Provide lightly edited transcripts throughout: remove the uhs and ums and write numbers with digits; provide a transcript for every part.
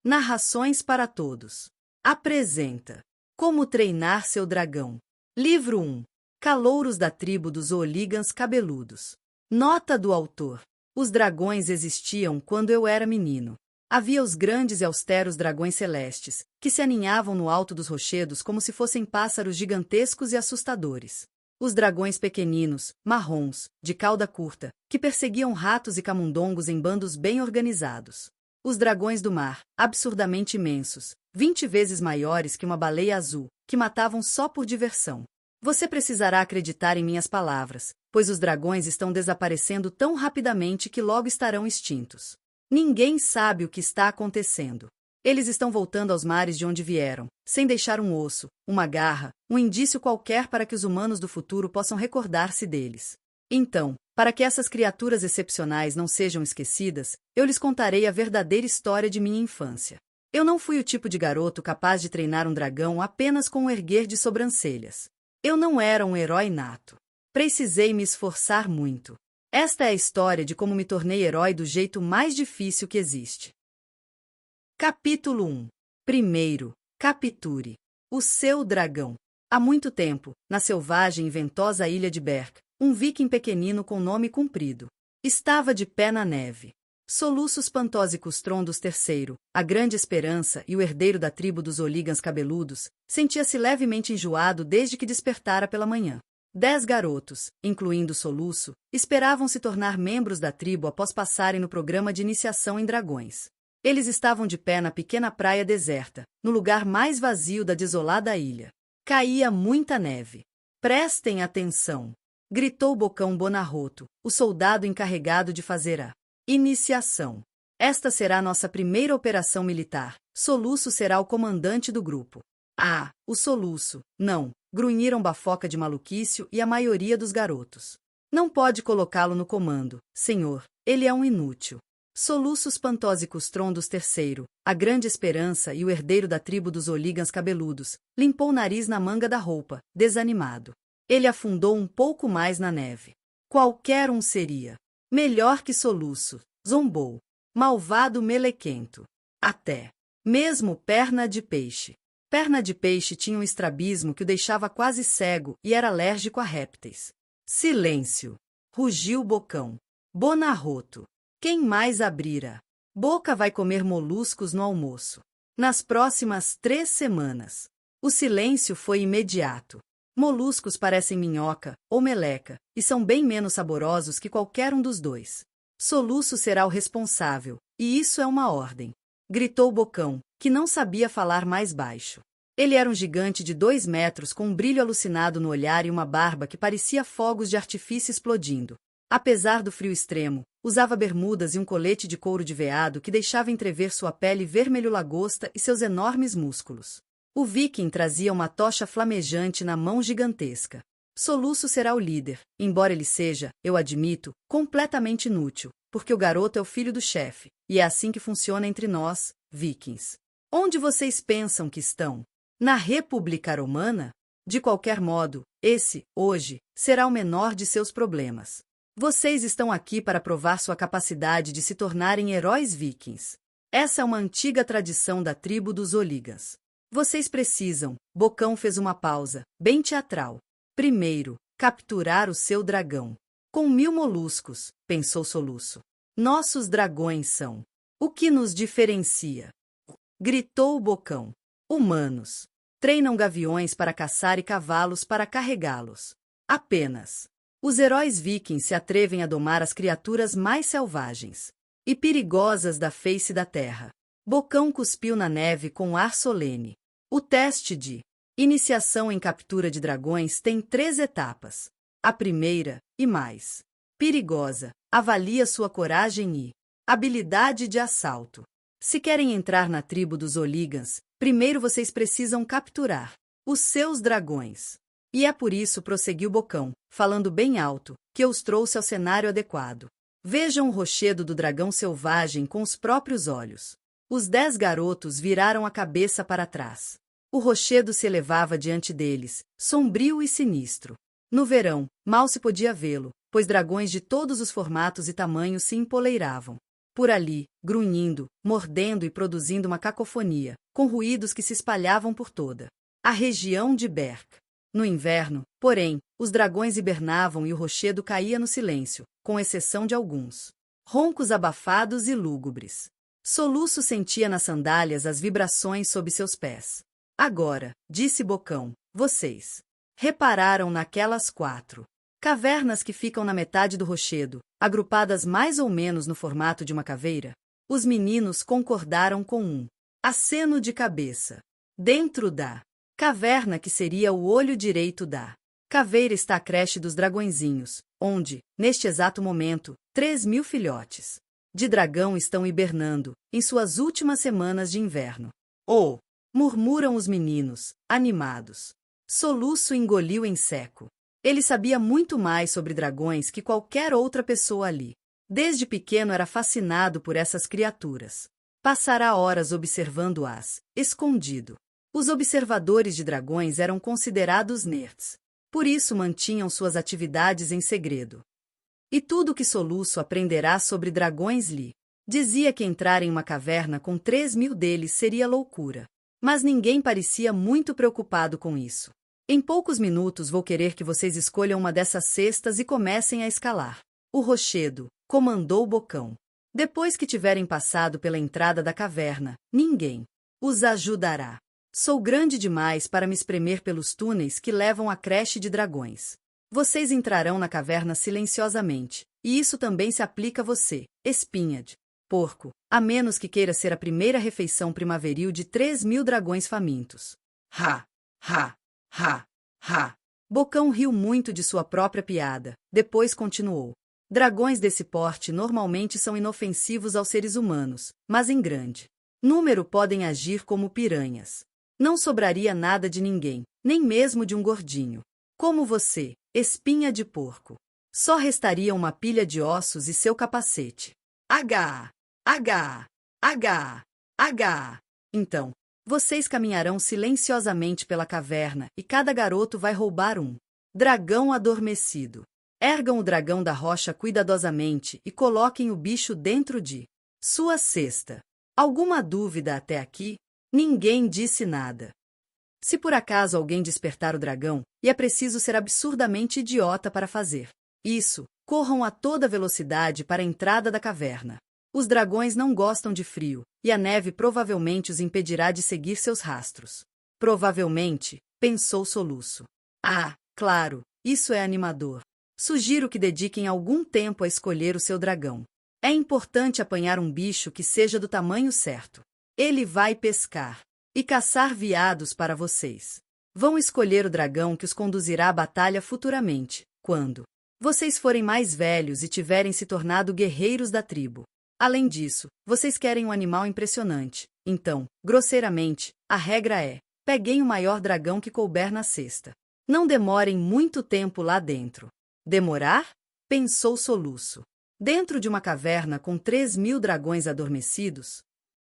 Narrações para Todos. Apresenta Como Treinar Seu Dragão. Livro 1. Calouros da Tribo dos Oligans Cabeludos. Nota do autor. Os dragões existiam quando eu era menino. Havia os grandes e austeros dragões celestes, que se aninhavam no alto dos rochedos como se fossem pássaros gigantescos e assustadores. Os dragões pequeninos, marrons, de cauda curta, que perseguiam ratos e camundongos em bandos bem organizados. Os dragões do mar, absurdamente imensos, 20 vezes maiores que uma baleia azul, que matavam só por diversão. Você precisará acreditar em minhas palavras, pois os dragões estão desaparecendo tão rapidamente que logo estarão extintos. Ninguém sabe o que está acontecendo. Eles estão voltando aos mares de onde vieram, sem deixar um osso, uma garra, um indício qualquer para que os humanos do futuro possam recordar-se deles. Então, para que essas criaturas excepcionais não sejam esquecidas, eu lhes contarei a verdadeira história de minha infância. Eu não fui o tipo de garoto capaz de treinar um dragão apenas com um erguer de sobrancelhas. Eu não era um herói nato. Precisei me esforçar muito. Esta é a história de como me tornei herói do jeito mais difícil que existe. Capítulo 1. Primeiro, capture o seu dragão. Há muito tempo, na selvagem e ventosa ilha de Berk, um viking pequenino com nome comprido estava de pé na neve. Soluços Pantósicos Trondos III, a grande esperança e o herdeiro da tribo dos Oligans Cabeludos, sentia-se levemente enjoado desde que despertara pela manhã. 10 garotos, incluindo Soluço, esperavam se tornar membros da tribo após passarem no programa de iniciação em dragões. Eles estavam de pé na pequena praia deserta, no lugar mais vazio da desolada ilha. Caía muita neve. Prestem atenção! Gritou Bocão Bonarroto, o soldado encarregado de fazer a iniciação. Esta será nossa primeira operação militar. Soluço será o comandante do grupo. Ah, o Soluço, não, grunhiram Bafoca de Maluquício e a maioria dos garotos. Não pode colocá-lo no comando, senhor, ele é um inútil. Soluços Pantósicos Trondos III, a grande esperança e o herdeiro da tribo dos Oligans Cabeludos, limpou o nariz na manga da roupa, desanimado. Ele afundou um pouco mais na neve. Qualquer um seria melhor que Soluço, zombou. Malvado melequento. Até mesmo Perna de Peixe. Perna de Peixe tinha um estrabismo que o deixava quase cego e era alérgico a répteis. Silêncio! Rugiu Bocão. Bonarroto. Quem mais abrira? Boca vai comer moluscos no almoço. Nas próximas 3 semanas. O silêncio foi imediato. Moluscos parecem minhoca ou meleca e são bem menos saborosos que qualquer um dos dois. Soluço será o responsável, e isso é uma ordem. Gritou Bocão, que não sabia falar mais baixo. Ele era um gigante de 2 metros com um brilho alucinado no olhar e uma barba que parecia fogos de artifício explodindo. Apesar do frio extremo, usava bermudas e um colete de couro de veado que deixava entrever sua pele vermelho-lagosta e seus enormes músculos. O viking trazia uma tocha flamejante na mão gigantesca. Soluço será o líder, embora ele seja, eu admito, completamente inútil, porque o garoto é o filho do chefe, e é assim que funciona entre nós, vikings. Onde vocês pensam que estão? Na República Romana? De qualquer modo, esse, hoje, será o menor de seus problemas. Vocês estão aqui para provar sua capacidade de se tornarem heróis vikings. Essa é uma antiga tradição da tribo dos Oligans. Vocês precisam, Bocão fez uma pausa, bem teatral. Primeiro, capturar o seu dragão. Com 1000 moluscos, pensou Soluço. Nossos dragões são. O que nos diferencia? Gritou Bocão. Humanos. Treinam gaviões para caçar e cavalos para carregá-los. Apenas. Os heróis vikings se atrevem a domar as criaturas mais selvagens e perigosas da face da terra. Bocão cuspiu na neve com ar solene. O teste de iniciação em captura de dragões tem 3 etapas. A primeira, e mais perigosa, avalia sua coragem e habilidade de assalto. Se querem entrar na tribo dos Oligans, primeiro vocês precisam capturar os seus dragões. E é por isso, prosseguiu Bocão, falando bem alto, que eu os trouxe ao cenário adequado. Vejam o rochedo do dragão selvagem com os próprios olhos. Os 10 garotos viraram a cabeça para trás. O rochedo se elevava diante deles, sombrio e sinistro. No verão, mal se podia vê-lo, pois dragões de todos os formatos e tamanhos se empoleiravam. Por ali, grunhindo, mordendo e produzindo uma cacofonia, com ruídos que se espalhavam por toda a região de Berk. No inverno, porém, os dragões hibernavam e o rochedo caía no silêncio, com exceção de alguns roncos abafados e lúgubres. Soluço sentia nas sandálias as vibrações sob seus pés. Agora, disse Bocão, vocês repararam naquelas 4 cavernas que ficam na metade do rochedo, agrupadas mais ou menos no formato de uma caveira? Os meninos concordaram com um aceno de cabeça. Dentro da caverna que seria o olho direito da caveira está a creche dos dragõezinhos, onde, neste exato momento, 3.000 filhotes de dragão estão hibernando, em suas últimas semanas de inverno. Oh! Murmuram os meninos, animados. Soluço engoliu em seco. Ele sabia muito mais sobre dragões que qualquer outra pessoa ali. Desde pequeno era fascinado por essas criaturas. Passará horas observando-as, escondido. Os observadores de dragões eram considerados nerds. Por isso mantinham suas atividades em segredo. E tudo que Soluço aprenderá sobre dragões lhe dizia que entrar em uma caverna com 3.000 deles seria loucura. Mas ninguém parecia muito preocupado com isso. Em poucos minutos vou querer que vocês escolham uma dessas cestas e comecem a escalar o rochedo, comandou Bocão. Depois que tiverem passado pela entrada da caverna, ninguém os ajudará. Sou grande demais para me espremer pelos túneis que levam à creche de dragões. Vocês entrarão na caverna silenciosamente, e isso também se aplica a você, espinha de porco, a menos que queira ser a primeira refeição primaveril de 3.000 dragões famintos. Ha! Ha! Ha! Ha! Bocão riu muito de sua própria piada, depois continuou. Dragões desse porte normalmente são inofensivos aos seres humanos, mas em grande número podem agir como piranhas. Não sobraria nada de ninguém, nem mesmo de um gordinho como você, espinha de porco. Só restaria uma pilha de ossos e seu capacete. H! H! H! H! Então, vocês caminharão silenciosamente pela caverna e cada garoto vai roubar um dragão adormecido. Ergam o dragão da rocha cuidadosamente e coloquem o bicho dentro de sua cesta. Alguma dúvida até aqui? Ninguém disse nada. Se por acaso alguém despertar o dragão, e é preciso ser absurdamente idiota para fazer isso, corram a toda velocidade para a entrada da caverna. Os dragões não gostam de frio, e a neve provavelmente os impedirá de seguir seus rastros. Provavelmente, pensou Soluço. Ah, claro, isso é animador. Sugiro que dediquem algum tempo a escolher o seu dragão. É importante apanhar um bicho que seja do tamanho certo. Ele vai pescar e caçar veados para vocês. Vão escolher o dragão que os conduzirá à batalha futuramente, quando vocês forem mais velhos e tiverem se tornado guerreiros da tribo. Além disso, vocês querem um animal impressionante. Então, grosseiramente, a regra é: peguem o maior dragão que couber na cesta. Não demorem muito tempo lá dentro. Demorar? Pensou Soluço. Dentro de uma caverna com 3.000 dragões adormecidos?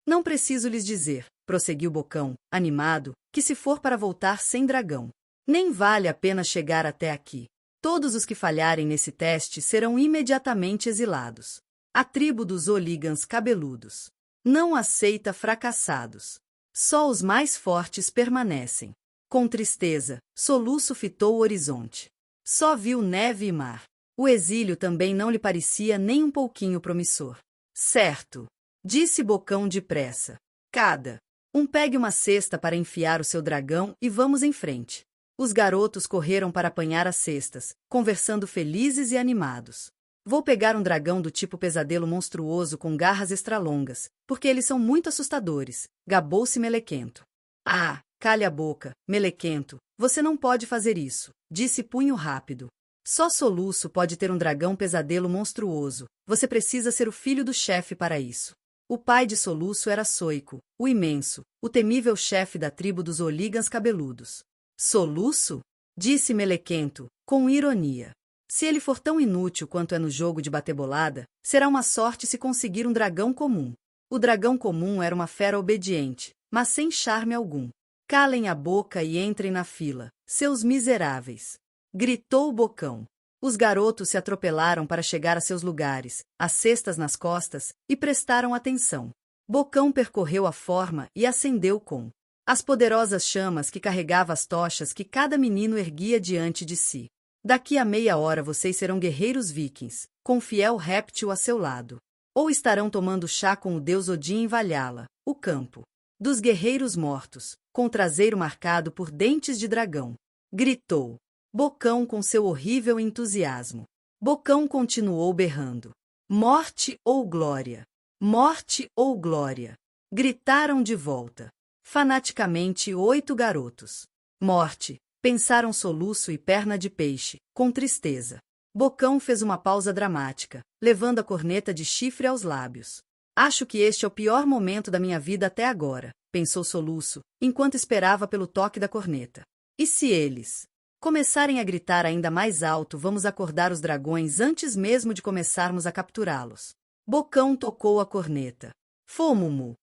Não preciso lhes dizer, prosseguiu Bocão, animado, que se for para voltar sem dragão, nem vale a pena chegar até aqui. Todos os que falharem nesse teste serão imediatamente exilados. A tribo dos Oligans cabeludos não aceita fracassados. Só os mais fortes permanecem. Com tristeza, Soluço fitou o horizonte. Só viu neve e mar. O exílio também não lhe parecia nem um pouquinho promissor. Certo, disse Bocão depressa. Cada um pegue uma cesta para enfiar o seu dragão e vamos em frente. Os garotos correram para apanhar as cestas, conversando felizes e animados. Vou pegar um dragão do tipo pesadelo monstruoso com garras extralongas, porque eles são muito assustadores, gabou-se Melequento. Ah, calha a boca, Melequento, você não pode fazer isso, disse Punho Rápido. Só Soluço pode ter um dragão pesadelo monstruoso, você precisa ser o filho do chefe para isso. O pai de Soluço era Soico, o imenso, o temível chefe da tribo dos Oligans cabeludos. Soluço? Disse Melequento, com ironia. Se ele for tão inútil quanto é no jogo de bater-bolada, será uma sorte se conseguir um dragão comum. O dragão comum era uma fera obediente, mas sem charme algum. Calem a boca e entrem na fila, seus miseráveis! Gritou o Bocão. Os garotos se atropelaram para chegar a seus lugares, as cestas nas costas, e prestaram atenção. Bocão percorreu a forma e acendeu com as poderosas chamas que carregava as tochas que cada menino erguia diante de si. Daqui a meia hora vocês serão guerreiros vikings, com o fiel réptil a seu lado. Ou estarão tomando chá com o deus Odin em Valhalla, o campo dos guerreiros mortos, com o traseiro marcado por dentes de dragão. Gritou Bocão com seu horrível entusiasmo. Bocão continuou berrando. Morte ou glória? Morte ou glória? Gritaram de volta. Fanaticamente 8 garotos. Morte, pensaram Soluço e Perna de Peixe, com tristeza. Bocão fez uma pausa dramática, levando a corneta de chifre aos lábios. Acho que este é o pior momento da minha vida até agora, pensou Soluço, enquanto esperava pelo toque da corneta. E se eles começarem a gritar ainda mais alto, vamos acordar os dragões antes mesmo de começarmos a capturá-los. Bocão tocou a corneta. Fômumu.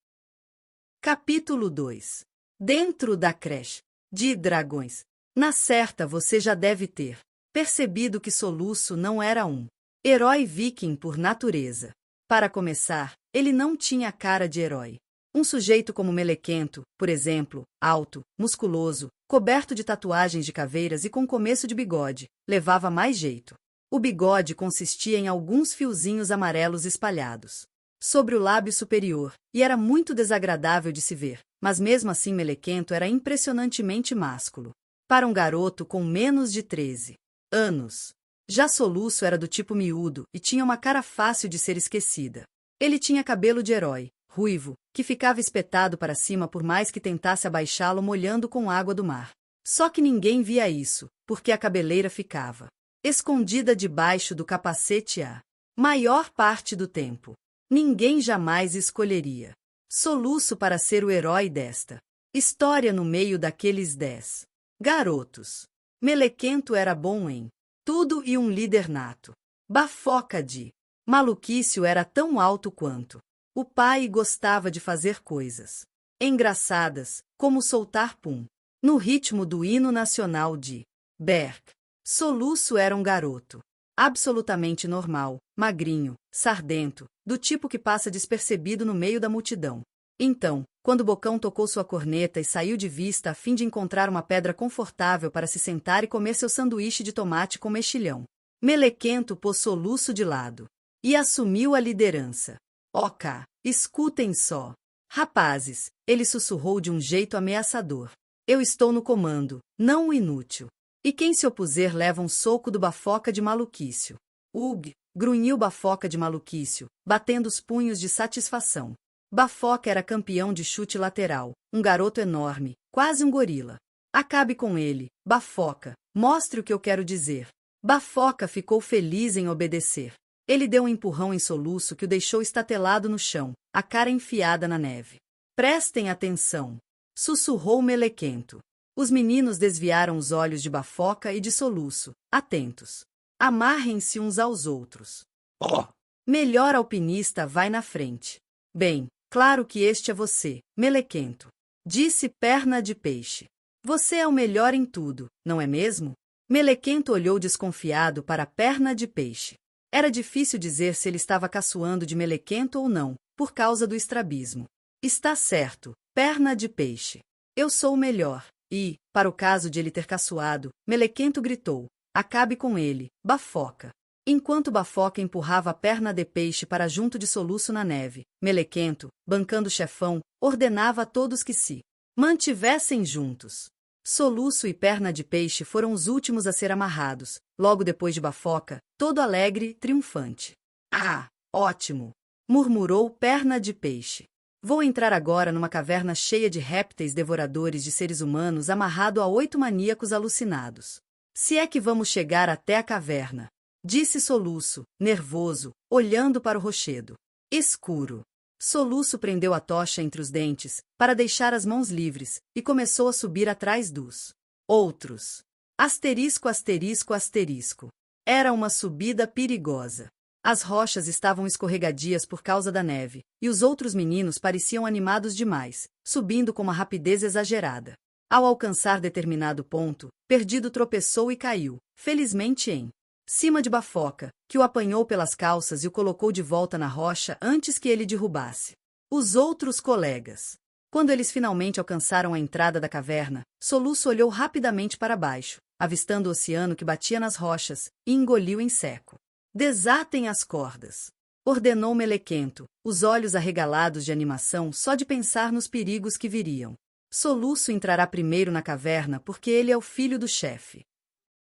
Capítulo 2. Dentro da creche de dragões. Na certa você já deve ter percebido que Soluço não era um herói viking por natureza. Para começar, ele não tinha cara de herói. Um sujeito como Melequento, por exemplo, alto, musculoso, coberto de tatuagens de caveiras e com começo de bigode, levava mais jeito. O bigode consistia em alguns fiozinhos amarelos espalhados sobre o lábio superior, e era muito desagradável de se ver, mas mesmo assim Melequento era impressionantemente másculo. Para um garoto com menos de 13 anos. Já Soluço era do tipo miúdo e tinha uma cara fácil de ser esquecida. Ele tinha cabelo de herói, ruivo, que ficava espetado para cima por mais que tentasse abaixá-lo molhando com água do mar. Só que ninguém via isso, porque a cabeleira ficava escondida debaixo do capacete a maior parte do tempo. Ninguém jamais escolheria Soluço para ser o herói desta história no meio daqueles 10 garotos. Melequento era bom em tudo e um líder nato. Bafoca de maluquício era tão alto quanto o pai e gostava de fazer coisas engraçadas, como soltar pum no ritmo do hino nacional de Berk. Soluço era um garoto absolutamente normal, magrinho, sardento, do tipo que passa despercebido no meio da multidão. Então, quando Bocão tocou sua corneta e saiu de vista a fim de encontrar uma pedra confortável para se sentar e comer seu sanduíche de tomate com mexilhão, Melequento pôs Soluço de lado e assumiu a liderança. Ok, escutem só. Rapazes, ele sussurrou de um jeito ameaçador. Eu estou no comando, não o inútil. E quem se opuser leva um soco do Bafoca de Maluquício. Ugh, grunhiu Bafoca de Maluquício, batendo os punhos de satisfação. Bafoca era campeão de chute lateral, um garoto enorme, quase um gorila. Acabe com ele, Bafoca, mostre o que eu quero dizer. Bafoca ficou feliz em obedecer. Ele deu um empurrão em Soluço que o deixou estatelado no chão, a cara enfiada na neve. Prestem atenção, sussurrou Melequento. Os meninos desviaram os olhos de Bafoca e de Soluço, atentos. Amarrem-se uns aos outros. Oh! Melhor alpinista vai na frente. Bem, claro que este é você, Melequento, disse Perna de Peixe. Você é o melhor em tudo, não é mesmo? Melequento olhou desconfiado para Perna de Peixe. Era difícil dizer se ele estava caçoando de Melequento ou não, por causa do estrabismo. Está certo, Perna de Peixe. Eu sou o melhor. E, para o caso de ele ter caçoado, Melequento gritou, acabe com ele, Bafoca. Enquanto Bafoca empurrava a Perna de Peixe para junto de Soluço na neve, Melequento, bancando o chefão, ordenava a todos que se mantivessem juntos. Soluço e Perna de Peixe foram os últimos a ser amarrados, logo depois de Bafoca, todo alegre, triunfante. Ah, ótimo! Murmurou Perna de Peixe. Vou entrar agora numa caverna cheia de répteis devoradores de seres humanos amarrado a 8 maníacos alucinados. Se é que vamos chegar até a caverna, disse Soluço, nervoso, olhando para o rochedo. Escuro. Soluço prendeu a tocha entre os dentes, para deixar as mãos livres, e começou a subir atrás dos outros. Asterisco, asterisco, asterisco. Era uma subida perigosa. As rochas estavam escorregadias por causa da neve, e os outros meninos pareciam animados demais, subindo com uma rapidez exagerada. Ao alcançar determinado ponto, Perdido tropeçou e caiu, felizmente em cima de Bafoca, que o apanhou pelas calças e o colocou de volta na rocha antes que ele derrubasse os outros colegas. Quando eles finalmente alcançaram a entrada da caverna, Soluço olhou rapidamente para baixo, avistando o oceano que batia nas rochas, e engoliu em seco. Desatem as cordas, ordenou Melequento, os olhos arregalados de animação só de pensar nos perigos que viriam. Soluço entrará primeiro na caverna porque ele é o filho do chefe,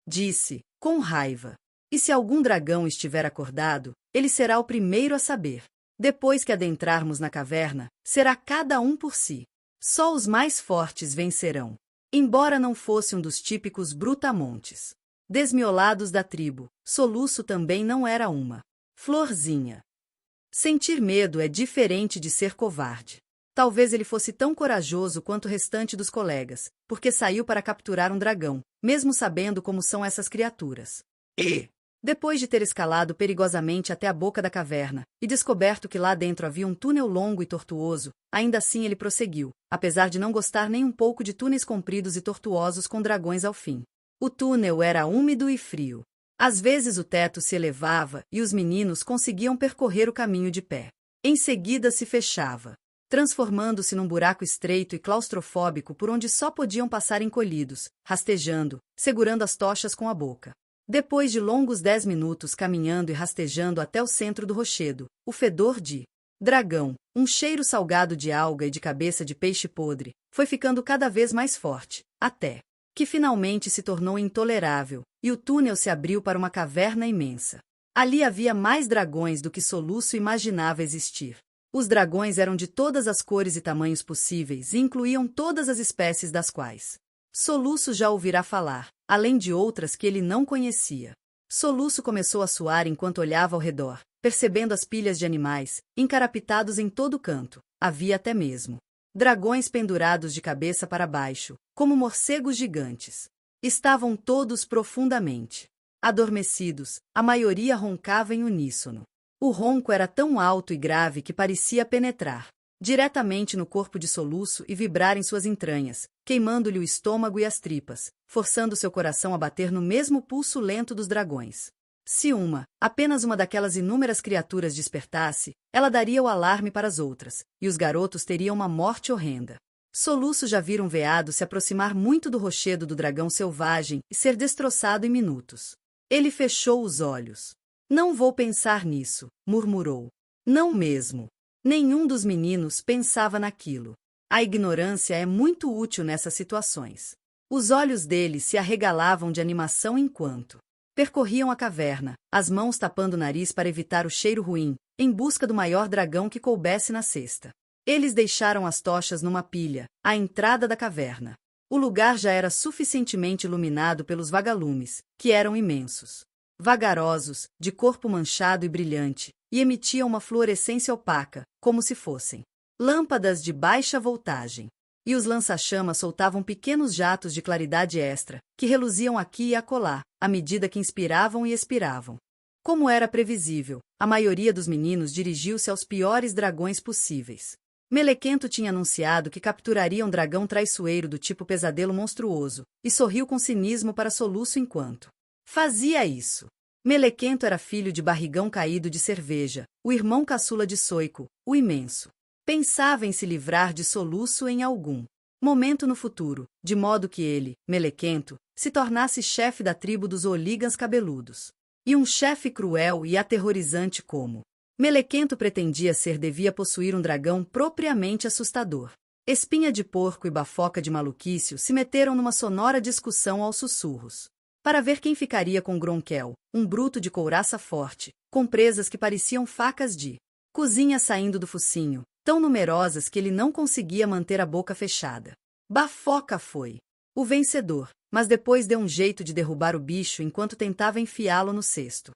disse, com raiva. E se algum dragão estiver acordado, ele será o primeiro a saber. Depois que adentrarmos na caverna, será cada um por si. Só os mais fortes vencerão. Embora não fosse um dos típicos brutamontes desmiolados da tribo, Soluço também não era uma florzinha. Sentir medo é diferente de ser covarde. Talvez ele fosse tão corajoso quanto o restante dos colegas, porque saiu para capturar um dragão, mesmo sabendo como são essas criaturas. Depois de ter escalado perigosamente até a boca da caverna e descoberto que lá dentro havia um túnel longo e tortuoso, ainda assim ele prosseguiu, apesar de não gostar nem um pouco de túneis compridos e tortuosos com dragões ao fim. O túnel era úmido e frio. Às vezes o teto se elevava e os meninos conseguiam percorrer o caminho de pé. Em seguida se fechava, transformando-se num buraco estreito e claustrofóbico por onde só podiam passar encolhidos, rastejando, segurando as tochas com a boca. Depois de longos 10 minutos caminhando e rastejando até o centro do rochedo, o fedor de dragão, um cheiro salgado de alga e de cabeça de peixe podre, foi ficando cada vez mais forte, até que finalmente se tornou intolerável, e o túnel se abriu para uma caverna imensa. Ali havia mais dragões do que Soluço imaginava existir. Os dragões eram de todas as cores e tamanhos possíveis e incluíam todas as espécies das quais Soluço já ouvirá falar, além de outras que ele não conhecia. Soluço começou a suar enquanto olhava ao redor, percebendo as pilhas de animais, encarapitados em todo canto. Havia até mesmo dragões pendurados de cabeça para baixo, como morcegos gigantes. Estavam todos profundamente adormecidos, a maioria roncava em uníssono. O ronco era tão alto e grave que parecia penetrar diretamente no corpo de Soluço e vibrar em suas entranhas, queimando-lhe o estômago e as tripas, forçando seu coração a bater no mesmo pulso lento dos dragões. Se apenas uma daquelas inúmeras criaturas despertasse, ela daria o alarme para as outras, e os garotos teriam uma morte horrenda. Soluço já vira um veado se aproximar muito do rochedo do dragão selvagem e ser destroçado em minutos. Ele fechou os olhos. Não vou pensar nisso, murmurou. Não mesmo. Nenhum dos meninos pensava naquilo. A ignorância é muito útil nessas situações. Os olhos deles se arregalavam de animação enquanto percorriam a caverna, as mãos tapando o nariz para evitar o cheiro ruim, em busca do maior dragão que coubesse na cesta. Eles deixaram as tochas numa pilha, à entrada da caverna. O lugar já era suficientemente iluminado pelos vagalumes, que eram imensos, vagarosos, de corpo manchado e brilhante, e emitiam uma fluorescência opaca, como se fossem lâmpadas de baixa voltagem. E os lança-chamas soltavam pequenos jatos de claridade extra, que reluziam aqui e acolá, à medida que inspiravam e expiravam. Como era previsível, a maioria dos meninos dirigiu-se aos piores dragões possíveis. Melequento tinha anunciado que capturaria um dragão traiçoeiro do tipo pesadelo monstruoso, e sorriu com cinismo para Soluço enquanto fazia isso. Melequento era filho de Barrigão Caído de Cerveja, o irmão caçula de Soico, o Imenso. Pensava em se livrar de Soluço em algum momento no futuro, de modo que ele, Melequento, se tornasse chefe da tribo dos Oligans Cabeludos. E um chefe cruel e aterrorizante como Melequento pretendia ser devia possuir um dragão propriamente assustador. Espinha de Porco e Bafoca de Maluquício se meteram numa sonora discussão aos sussurros, para ver quem ficaria com Gronquel, um bruto de couraça forte, com presas que pareciam facas de cozinha saindo do focinho, tão numerosas que ele não conseguia manter a boca fechada. Bafoca foi o vencedor, mas depois deu um jeito de derrubar o bicho enquanto tentava enfiá-lo no cesto.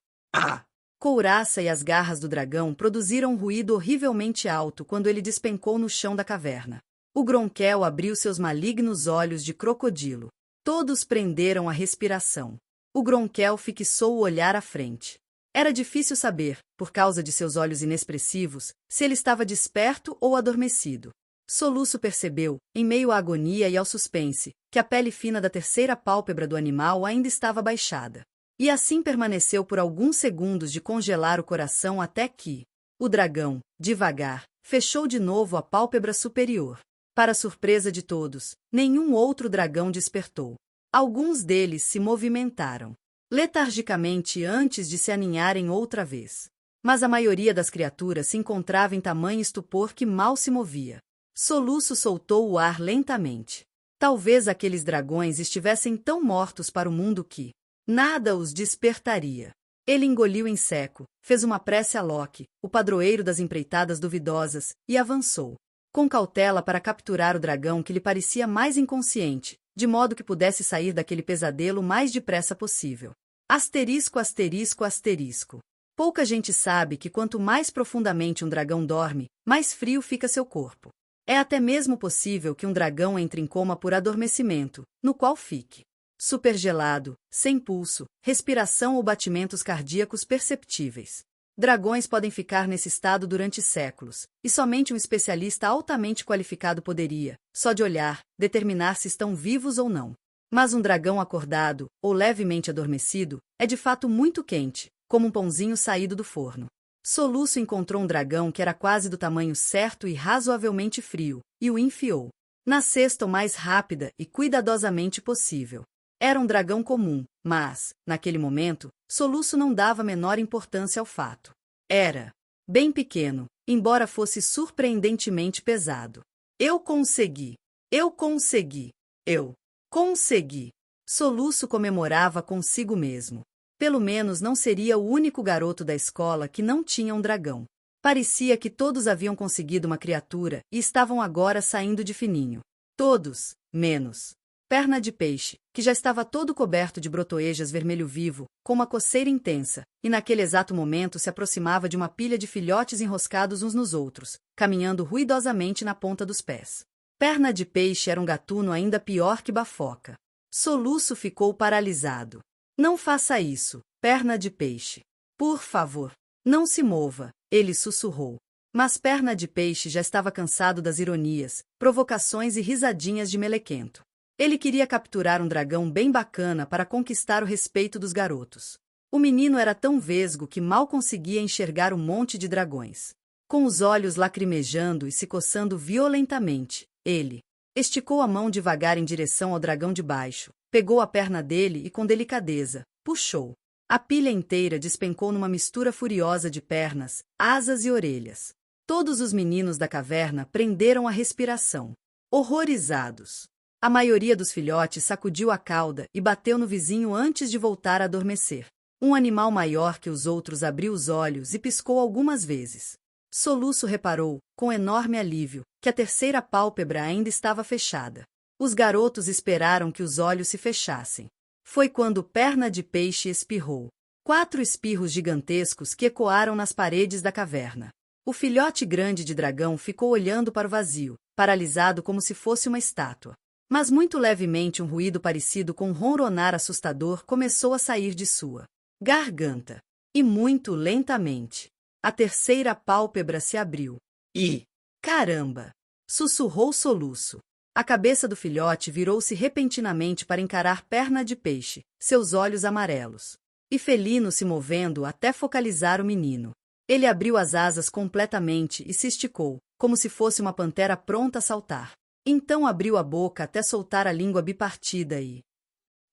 Couraça e as garras do dragão produziram um ruído horrivelmente alto quando ele despencou no chão da caverna. O Gronquel abriu seus malignos olhos de crocodilo. Todos prenderam a respiração. O Gronquel fixou o olhar à frente. Era difícil saber, por causa de seus olhos inexpressivos, se ele estava desperto ou adormecido. Soluço percebeu, em meio à agonia e ao suspense, que a pele fina da terceira pálpebra do animal ainda estava baixada. E assim permaneceu por alguns segundos de congelar o coração até que o dragão, devagar, fechou de novo a pálpebra superior. Para surpresa de todos, nenhum outro dragão despertou. Alguns deles se movimentaram letargicamente antes de se aninharem outra vez. Mas a maioria das criaturas se encontrava em tamanho estupor que mal se movia. Soluço soltou o ar lentamente. Talvez aqueles dragões estivessem tão mortos para o mundo que nada os despertaria. Ele engoliu em seco, fez uma prece a Loki, o padroeiro das empreitadas duvidosas, e avançou com cautela para capturar o dragão que lhe parecia mais inconsciente, de modo que pudesse sair daquele pesadelo o mais depressa possível. Asterisco, asterisco, asterisco. Pouca gente sabe que quanto mais profundamente um dragão dorme, mais frio fica seu corpo. É até mesmo possível que um dragão entre em coma por adormecimento, no qual fique supergelado, sem pulso, respiração ou batimentos cardíacos perceptíveis. Dragões podem ficar nesse estado durante séculos, e somente um especialista altamente qualificado poderia, só de olhar, determinar se estão vivos ou não. Mas um dragão acordado, ou levemente adormecido, é de fato muito quente, como um pãozinho saído do forno. Soluço encontrou um dragão que era quase do tamanho certo e razoavelmente frio, e o enfiou na cesta o mais rápida e cuidadosamente possível. Era um dragão comum, mas, naquele momento, Soluço não dava a menor importância ao fato. Era bem pequeno, embora fosse surpreendentemente pesado. Eu consegui! Eu consegui! Eu consegui! Soluço comemorava consigo mesmo. Pelo menos não seria o único garoto da escola que não tinha um dragão. Parecia que todos haviam conseguido uma criatura e estavam agora saindo de fininho. Todos, menos Perna de Peixe, que já estava todo coberto de brotoejas vermelho vivo, com uma coceira intensa, e naquele exato momento se aproximava de uma pilha de filhotes enroscados uns nos outros, caminhando ruidosamente na ponta dos pés. Perna de Peixe era um gatuno ainda pior que Bafoca. Soluço ficou paralisado. Não faça isso, Perna de Peixe. Por favor, não se mova, ele sussurrou. Mas Perna de Peixe já estava cansado das ironias, provocações e risadinhas de melequento. Ele queria capturar um dragão bem bacana para conquistar o respeito dos garotos. O menino era tão vesgo que mal conseguia enxergar o monte de dragões. Com os olhos lacrimejando e se coçando violentamente, ele esticou a mão devagar em direção ao dragão de baixo, pegou a perna dele e com delicadeza puxou. A pilha inteira despencou numa mistura furiosa de pernas, asas e orelhas. Todos os meninos da caverna prenderam a respiração, horrorizados. A maioria dos filhotes sacudiu a cauda e bateu no vizinho antes de voltar a adormecer. Um animal maior que os outros abriu os olhos e piscou algumas vezes. Soluço reparou, com enorme alívio, que a terceira pálpebra ainda estava fechada. Os garotos esperaram que os olhos se fechassem. Foi quando Perna de Peixe espirrou. 4 espirros gigantescos que ecoaram nas paredes da caverna. O filhote grande de dragão ficou olhando para o vazio, paralisado como se fosse uma estátua. Mas muito levemente um ruído parecido com um ronronar assustador começou a sair de sua garganta. E muito lentamente, a terceira pálpebra se abriu. E, caramba! Sussurrou Soluço. A cabeça do filhote virou-se repentinamente para encarar Perna de Peixe, seus olhos amarelos e felinos se movendo até focalizar o menino. Ele abriu as asas completamente e se esticou, como se fosse uma pantera pronta a saltar. Então abriu a boca até soltar a língua bipartida e...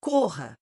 Corra!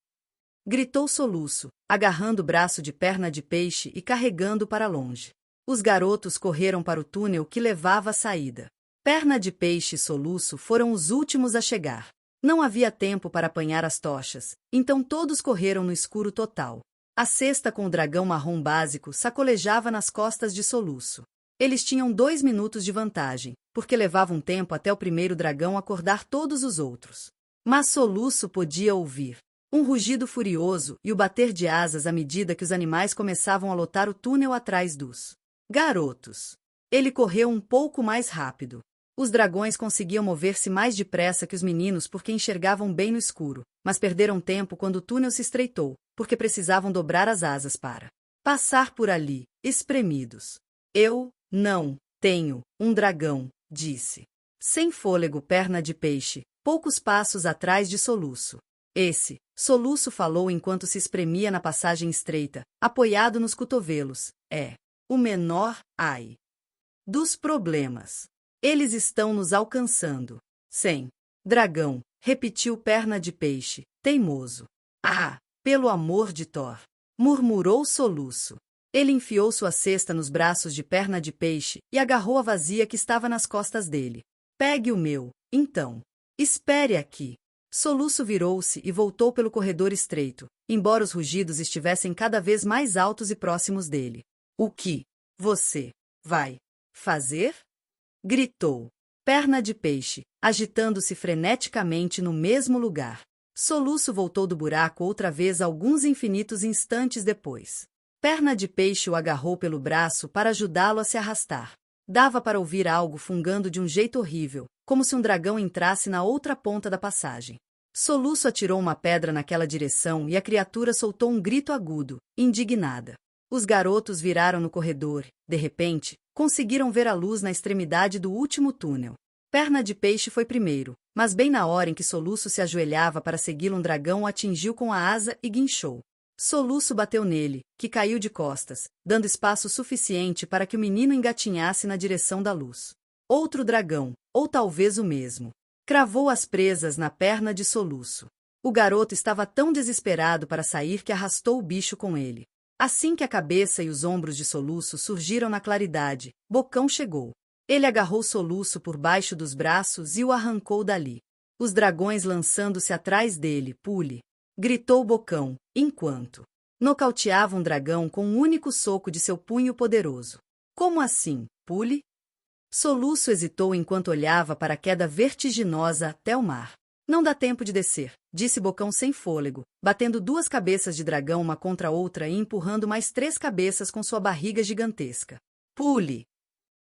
Gritou Soluço, agarrando o braço de Perna de Peixe e carregando para longe. Os garotos correram para o túnel que levava à saída. Perna de Peixe e Soluço foram os últimos a chegar. Não havia tempo para apanhar as tochas, então todos correram no escuro total. A cesta com o dragão marrom básico sacolejava nas costas de Soluço. Eles tinham 2 minutos de vantagem, porque levava um tempo até o primeiro dragão acordar todos os outros. Mas Soluço podia ouvir um rugido furioso e o bater de asas à medida que os animais começavam a lotar o túnel atrás dos garotos. Ele correu um pouco mais rápido. Os dragões conseguiam mover-se mais depressa que os meninos porque enxergavam bem no escuro, mas perderam tempo quando o túnel se estreitou, porque precisavam dobrar as asas para passar por ali, espremidos. Eu não tenho um dragão, disse. Sem fôlego Perna de Peixe, poucos passos atrás de Soluço. Esse soluço falou enquanto se espremia na passagem estreita, apoiado nos cotovelos. É o menor ai dos problemas. Eles estão nos alcançando. Sem dragão, repetiu Perna de Peixe, teimoso. Ah, pelo amor de Thor! Murmurou Soluço. Ele enfiou sua cesta nos braços de Perna de Peixe e agarrou a vazia que estava nas costas dele. Pegue o meu, então. Espere aqui. Soluço virou-se e voltou pelo corredor estreito, embora os rugidos estivessem cada vez mais altos e próximos dele. O que você vai fazer? Gritou Perna de Peixe, agitando-se freneticamente no mesmo lugar. Soluço voltou do buraco outra vez alguns infinitos instantes depois. Perna de Peixe o agarrou pelo braço para ajudá-lo a se arrastar. Dava para ouvir algo fungando de um jeito horrível, como se um dragão entrasse na outra ponta da passagem. Soluço atirou uma pedra naquela direção e a criatura soltou um grito agudo, indignada. Os garotos viraram no corredor. De repente, conseguiram ver a luz na extremidade do último túnel. Perna de Peixe foi primeiro, mas bem na hora em que Soluço se ajoelhava para segui-lo, um dragão o atingiu com a asa e guinchou. Soluço bateu nele, que caiu de costas, dando espaço suficiente para que o menino engatinhasse na direção da luz. Outro dragão, ou talvez o mesmo, cravou as presas na perna de Soluço. O garoto estava tão desesperado para sair que arrastou o bicho com ele. Assim que a cabeça e os ombros de Soluço surgiram na claridade, Bocão chegou. Ele agarrou Soluço por baixo dos braços e o arrancou dali. Os dragões lançando-se atrás dele, pule! Gritou Bocão, enquanto nocauteava um dragão com um único soco de seu punho poderoso. Como assim, pule? Soluço hesitou enquanto olhava para a queda vertiginosa até o mar. Não dá tempo de descer, disse Bocão sem fôlego, batendo duas cabeças de dragão uma contra a outra e empurrando mais 3 cabeças com sua barriga gigantesca. Pule!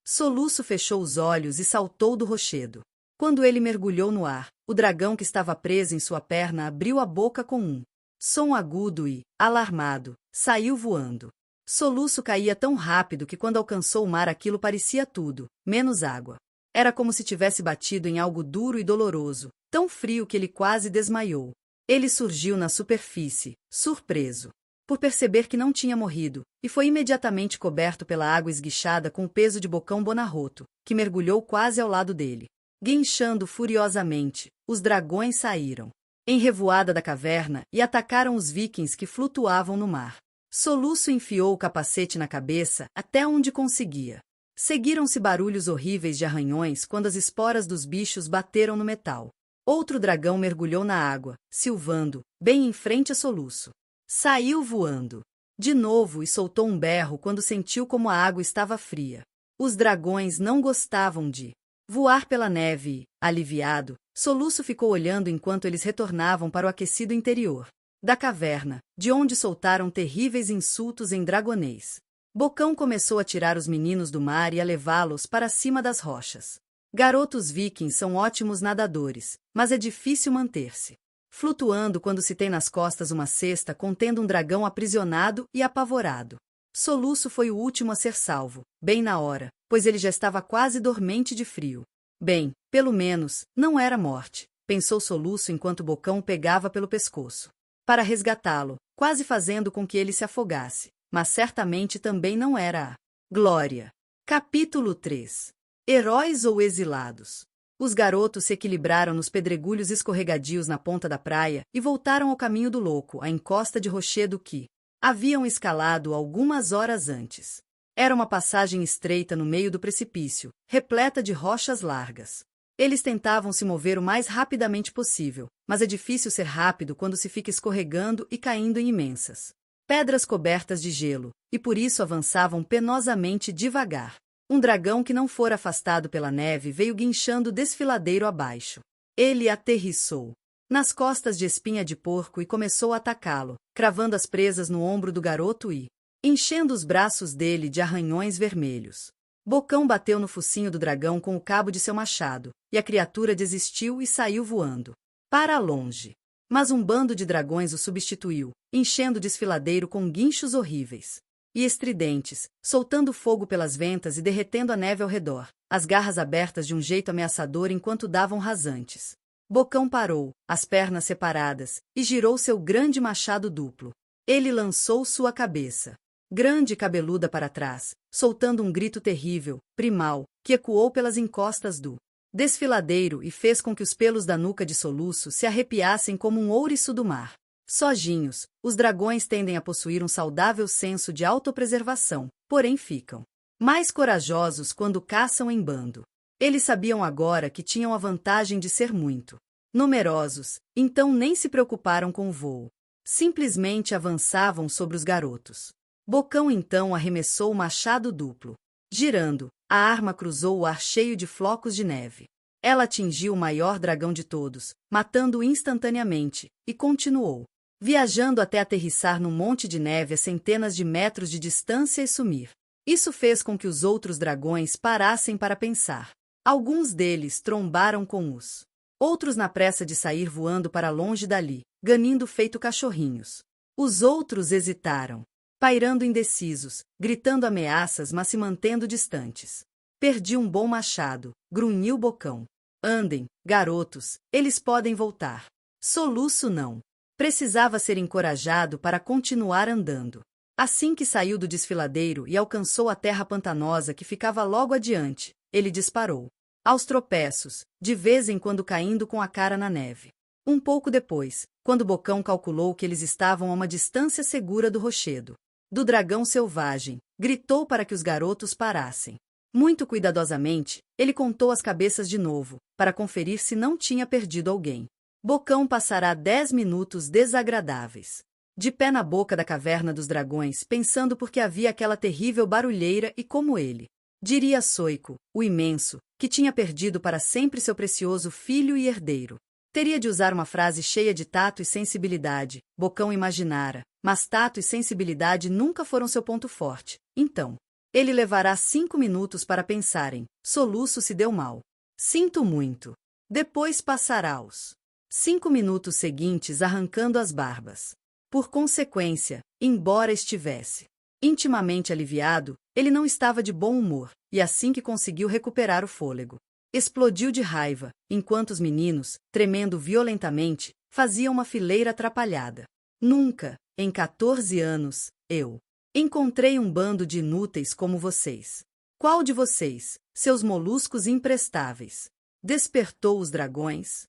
Soluço fechou os olhos e saltou do rochedo. Quando ele mergulhou no ar, o dragão que estava preso em sua perna abriu a boca com um som agudo e, alarmado, saiu voando. Soluço caía tão rápido que quando alcançou o mar aquilo parecia tudo, menos água. Era como se tivesse batido em algo duro e doloroso, tão frio que ele quase desmaiou. Ele surgiu na superfície, surpreso por perceber que não tinha morrido, e foi imediatamente coberto pela água esguichada com o peso de Bocão Bonarroto, que mergulhou quase ao lado dele. Guinchando furiosamente, os dragões saíram em revoada da caverna e atacaram os vikings que flutuavam no mar. Soluço enfiou o capacete na cabeça até onde conseguia. Seguiram-se barulhos horríveis de arranhões quando as esporas dos bichos bateram no metal. Outro dragão mergulhou na água, silvando, bem em frente a Soluço. Saiu voando de novo e soltou um berro quando sentiu como a água estava fria. Os dragões não gostavam de voar pela neve e, aliviado, Soluço ficou olhando enquanto eles retornavam para o aquecido interior da caverna, de onde soltaram terríveis insultos em dragonês. Bocão começou a tirar os meninos do mar e a levá-los para cima das rochas. Garotos vikings são ótimos nadadores, mas é difícil manter-se flutuando quando se tem nas costas uma cesta contendo um dragão aprisionado e apavorado. Soluço foi o último a ser salvo, bem na hora, pois ele já estava quase dormente de frio. Bem, pelo menos, não era morte, pensou Soluço enquanto Bocão o pegava pelo pescoço para resgatá-lo, quase fazendo com que ele se afogasse, mas certamente também não era a glória. Capítulo 3. Heróis ou exilados? Os garotos se equilibraram nos pedregulhos escorregadios na ponta da praia e voltaram ao caminho do louco, a encosta de rochedo que haviam escalado algumas horas antes. Era uma passagem estreita no meio do precipício, repleta de rochas largas. Eles tentavam se mover o mais rapidamente possível, mas é difícil ser rápido quando se fica escorregando e caindo em imensas pedras cobertas de gelo, e por isso avançavam penosamente devagar. Um dragão que não fora afastado pela neve veio guinchando desfiladeiro abaixo. Ele aterrissou nas costas de Espinha de Porco e começou a atacá-lo, cravando as presas no ombro do garoto e enchendo os braços dele de arranhões vermelhos. Bocão bateu no focinho do dragão com o cabo de seu machado, e a criatura desistiu e saiu voando para longe. Mas um bando de dragões o substituiu, enchendo o desfiladeiro com guinchos horríveis e estridentes, soltando fogo pelas ventas e derretendo a neve ao redor, as garras abertas de um jeito ameaçador enquanto davam rasantes. Bocão parou, as pernas separadas, e girou seu grande machado duplo. Ele lançou sua cabeça, grande e cabeluda, para trás, soltando um grito terrível, primal, que ecoou pelas encostas do desfiladeiro e fez com que os pelos da nuca de Soluço se arrepiassem como um ouriço do mar. Sojinhos, os dragões tendem a possuir um saudável senso de autopreservação, porém ficam mais corajosos quando caçam em bando. Eles sabiam agora que tinham a vantagem de ser muito numerosos, então nem se preocuparam com o voo. Simplesmente avançavam sobre os garotos. Bocão então arremessou o machado duplo. Girando, a arma cruzou o ar cheio de flocos de neve. Ela atingiu o maior dragão de todos, matando-o instantaneamente, e continuou, viajando até aterrissar num monte de neve a centenas de metros de distância e sumir. Isso fez com que os outros dragões parassem para pensar. Alguns deles trombaram com os outros na pressa de sair voando para longe dali, ganindo feito cachorrinhos. Os outros hesitaram, pairando indecisos, gritando ameaças, mas se mantendo distantes. Perdi um bom machado, grunhiu Bocão. Andem, garotos, eles podem voltar. Soluço não. Precisava ser encorajado para continuar andando. Assim que saiu do desfiladeiro e alcançou a terra pantanosa que ficava logo adiante, ele disparou. Aos tropeços, de vez em quando caindo com a cara na neve. Um pouco depois, quando Bocão calculou que eles estavam a uma distância segura do rochedo do dragão selvagem, gritou para que os garotos parassem. Muito cuidadosamente, ele contou as cabeças de novo, para conferir se não tinha perdido alguém. Bocão passará 10 minutos desagradáveis, de pé na boca da caverna dos dragões, pensando por que havia aquela terrível barulheira e como ele diria a Soico, o imenso, que tinha perdido para sempre seu precioso filho e herdeiro. Teria de usar uma frase cheia de tato e sensibilidade, Bocão imaginara, mas tato e sensibilidade nunca foram seu ponto forte. Então, ele levará 5 minutos para pensarem. Soluço se deu mal. Sinto muito. Depois passará os 5 minutos seguintes arrancando as barbas. Por consequência, embora estivesse intimamente aliviado, ele não estava de bom humor, e assim que conseguiu recuperar o fôlego, explodiu de raiva, enquanto os meninos, tremendo violentamente, faziam uma fileira atrapalhada. Nunca, em 14 anos, eu encontrei um bando de inúteis como vocês. Qual de vocês, seus moluscos imprestáveis, despertou os dragões?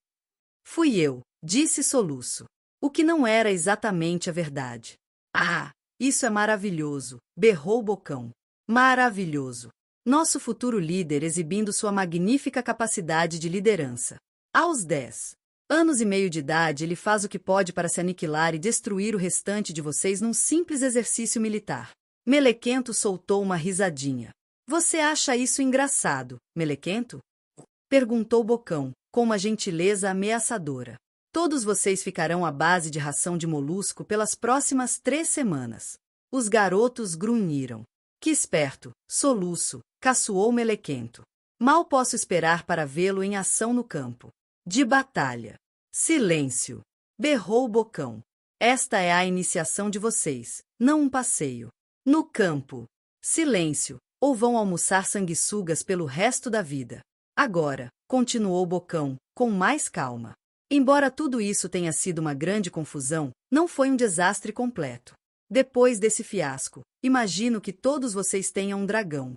Fui eu, disse Soluço. O que não era exatamente a verdade. Ah, isso é maravilhoso, berrou Bocão. Maravilhoso. Nosso futuro líder exibindo sua magnífica capacidade de liderança. Aos 10 anos e meio de idade, ele faz o que pode para se aniquilar e destruir o restante de vocês num simples exercício militar. Melequento soltou uma risadinha. Você acha isso engraçado, Melequento? Perguntou Bocão, com uma gentileza ameaçadora. Todos vocês ficarão à base de ração de molusco pelas próximas 3 semanas. Os garotos grunhiram. Que esperto, Soluço, caçoou Melequento. Mal posso esperar para vê-lo em ação no campo de batalha. Silêncio, berrou Bocão. Esta é a iniciação de vocês, não um passeio. No campo. Silêncio, ou vão almoçar sanguessugas pelo resto da vida. Agora, continuou Bocão, com mais calma. Embora tudo isso tenha sido uma grande confusão, não foi um desastre completo. Depois desse fiasco, imagino que todos vocês tenham um dragão.